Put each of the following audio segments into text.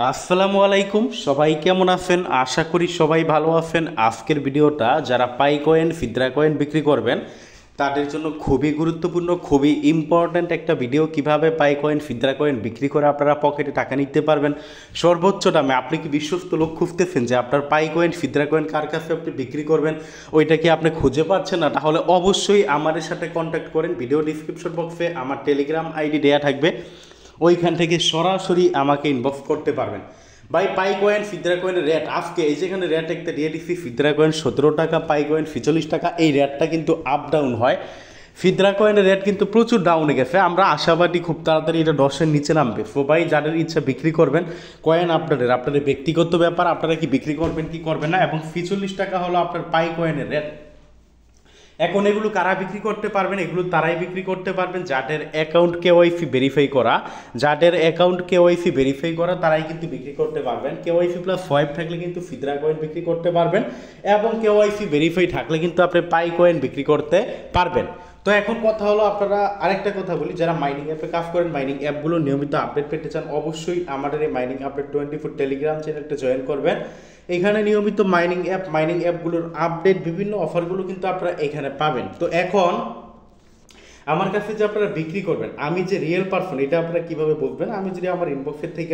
আসসালামু আলাইকুম, সবাই কেমন আছেন? আশা করি সবাই ভালো আছেন। আজকের ভিডিওটা যারা পাই কয়েন ফিদরা কয়েন বিক্রি করবেন তাদের জন্য খুবই গুরুত্বপূর্ণ, খুবই ইম্পর্ট্যান্ট একটা ভিডিও। কিভাবে পাই কয়েন ফিদরা কয়েন বিক্রি করে আপনারা পকেটে টাকা নিতে পারবেন সর্বোচ্চ দামে। আপনি কি বিশ্বস্ত লোক খুঁজতেছেন যে আপনার পাই কয়েন ফিদরা কয়েন কার কাছে আপনি বিক্রি করবেন, ওইটা কি আপনি খুঁজে পাচ্ছেন না? তাহলে অবশ্যই আমাদের সাথে কন্ট্যাক্ট করেন। ভিডিও ডিসক্রিপশন বক্সে আমার টেলিগ্রাম আইডি দেওয়া থাকবে, ওইখান থেকে সরাসরি আমাকে ইনবক্স করতে পারবেন। ভাই পাই কয়েন ফিদরা কয়েনের রেট আজকে এই যেখানে রেট একটা দিয়ে দিচ্ছি, ফিদরা কয়েন 17 টাকা, পাই কয়েন 46 টাকা। এই রেটটা কিন্তু আপ ডাউন হয়। ফিদরা কয়েনের রেট কিন্তু প্রচুর ডাউনে গেছে। আমরা আশাবাদী খুব তাড়াতাড়ি এটা 10-এর নিচে নামবে। সো ভাই যাদের ইচ্ছা বিক্রি করবেন কয়েন আপনাদের ব্যক্তিগত ব্যাপার, আপনারা কি বিক্রি করবেন কি করবেন না। এবং 46 টাকা হলো আপনার পাই কয়েনের রেট। এখন এগুলো কারা বিক্রি করতে পারবেন? এগুলো তারাই বিক্রি করতে পারবেন যাদের অ্যাকাউন্ট কেওয়াইসি ভেরিফাই করা। তারাই কিন্তু বিক্রি করতে পারবেন। কেওয়াইসি প্লাস 5 থাকলে কিন্তু ফিদরা কয়েন বিক্রি করতে পারবেন, এবং কেওয়াইসি ভেরিফাই থাকলে কিন্তু আপনি পাই কয়েন বিক্রি করতে পারবেন। তো এখন কথা হলো, আপনারা আরেকটা কথা বলি, যারা মাইনিং অ্যাপে কাজ করেন, মাইনিং অ্যাপগুলো নিয়মিত আপডেট পেতে চান, অবশ্যই আমাদের এই মাইনিং আপডেট 24 টেলিগ্রাম চ্যানেলটা জয়েন করবেন। এখানে নিয়মিত মাইনিং অ্যাপগুলোর আপডেট, বিভিন্ন অফারগুলো কিন্তু আপনারা এখানে পাবেন। তো এখন আমার কাছে যে আপনারা বিক্রি করবেন, আমি যে রিয়েল পারসন এটা আপনারা কীভাবে বুঝবেন? আমি যদি আমার ইনবক্সের থেকে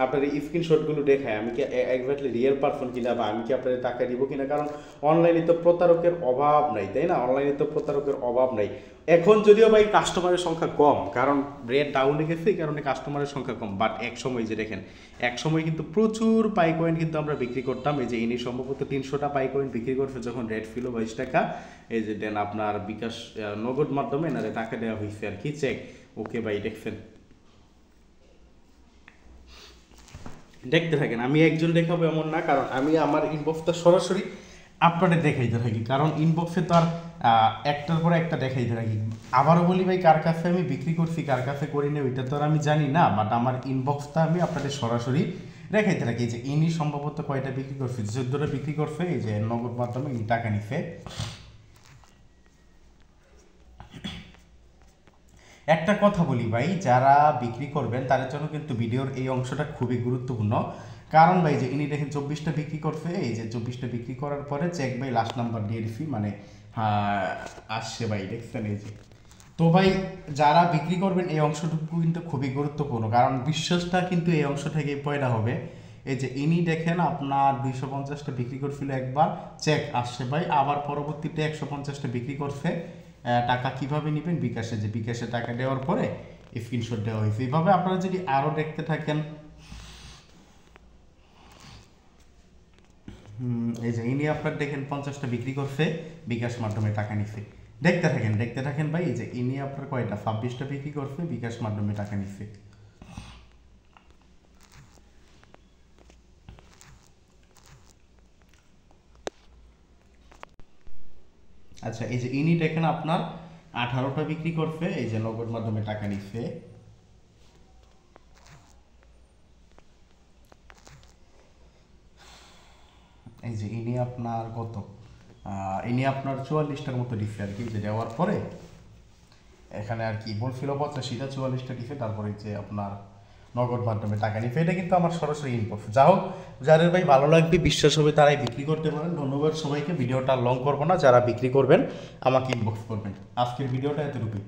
আপনার এই স্ক্রিনশটগুলো দেখাই, আমি কি একজাক্টলি রিয়েল পারসন কিনা, বা আমি কি আপনাদের টাকা দিব কিনা। কারণ অনলাইনে তো প্রতারকের অভাব নাই, তাই না? অনলাইনে তো প্রতারকের অভাব নাই। এখন যদিও ভাই কাস্টমারের সংখ্যা কম, কারণ রেট ডাউনে গেছে, এই কারণে কাস্টমারের সংখ্যা কম। বাট এক সময় যে দেখেন, এক সময় কিন্তু প্রচুর পাই কয়েন কিন্তু আমরা বিক্রি করতাম। এই যে ইনি সম্ভবত 300টা পাই কয়েন বিক্রি করছে যখন রেট ছিল 22 টাকা। এই যে দেন আপনার বিকাশ নগদ মাধ্যমে না টাকা দেওয়া হয়েছে আর কি, চেক। ওকে ভাই, দেখছেন, দেখতে থাকেন। আমি একজন দেখাবো এমন না, কারণ আমি আমার ইনবক্সটা সরাসরি আপনাদের দেখাইতে থাকি, কারণ ইনবক্সে তো আর একটার পর একটা দেখাইতে থাকি। আবারও বলি ভাই, কার কাছে আমি বিক্রি করছি কার কাছে করি না ওইটা তো আর আমি জানি না, বাট আমার ইনবক্সটা আমি আপনাদের সরাসরি দেখাইতে থাকি। যে ইনি সম্ভবত কয়টা বিক্রি করছে, 14টা বিক্রি করছে। এই যে নগদ মাধ্যমে ইনি টাকা নিছে। একটা কথা বলি ভাই, যারা বিক্রি করবেন তাদের জন্য কিন্তু ভিডিওর এই অংশটা খুবই গুরুত্বপূর্ণ। কারণ ভাই যে ইনি দেখেন 24টা বিক্রি করছে, এই যে 24টা বিক্রি করার পরে চেক ভাই লাস্ট নাম্বার দিয়ে দিছি, মানে আসছে ভাই, দেখছেন এই যে। তো ভাই যারা বিক্রি করবেন এই অংশটুকু কিন্তু খুবই গুরুত্বপূর্ণ, কারণ বিশ্বাসটা কিন্তু এই অংশ থেকেই পয়দা হবে। এই যে ইনি দেখেন আপনার 250টা বিক্রি করছিল একবার, চেক আসছে ভাই। আবার পরবর্তীতে 150টা বিক্রি করছে। টাকা কিভাবে নেবেন? বিকাশে, যে বিকাশে টাকা দেওয়ার পরে স্ক্রিনশট দেওয়া হয়েছে। এইভাবে আপনারা যদি আরও দেখতে থাকেন, এই যে ইনি আপনার দেখেন 50টা বিক্রি করছে, বিকাশ মাধ্যমে টাকা নিচ্ছে। দেখতে থাকেন ভাই। এই যে ইনি আপনার কয়টা 26টা বিক্রি করছে, বিকাশ মাধ্যমে টাকা নিচ্ছে। আচ্ছা, এই যে ইনি দেখেন আপনার 18টা বিক্রি করছে, এই যে নগদ মাধ্যমে টাকা নিচ্ছে। এই যে ইনি আপনার কত, ইনি আপনার 44টার মতো দিচ্ছে আর কি, যে দেওয়ার পরে এখানে আর কি বলছিল 85টা, 44টা দিচ্ছে। তারপরে যে আপনার নগদ মাধ্যমে টাকা নিচ্ছে। এটা কিন্তু আমার সরাসরি ইনবক্স। যা হোক, যাদের ভাই ভালো লাগবে, বিশ্বাস হবে, তারাই বিক্রি করতে পারেন। ধন্যবাদ সবাইকে। ভিডিওটা লং করবো না, যারা বিক্রি করবেন আমাকে ইনবক্স করবেন। আজকের ভিডিওটা এতটুকুই।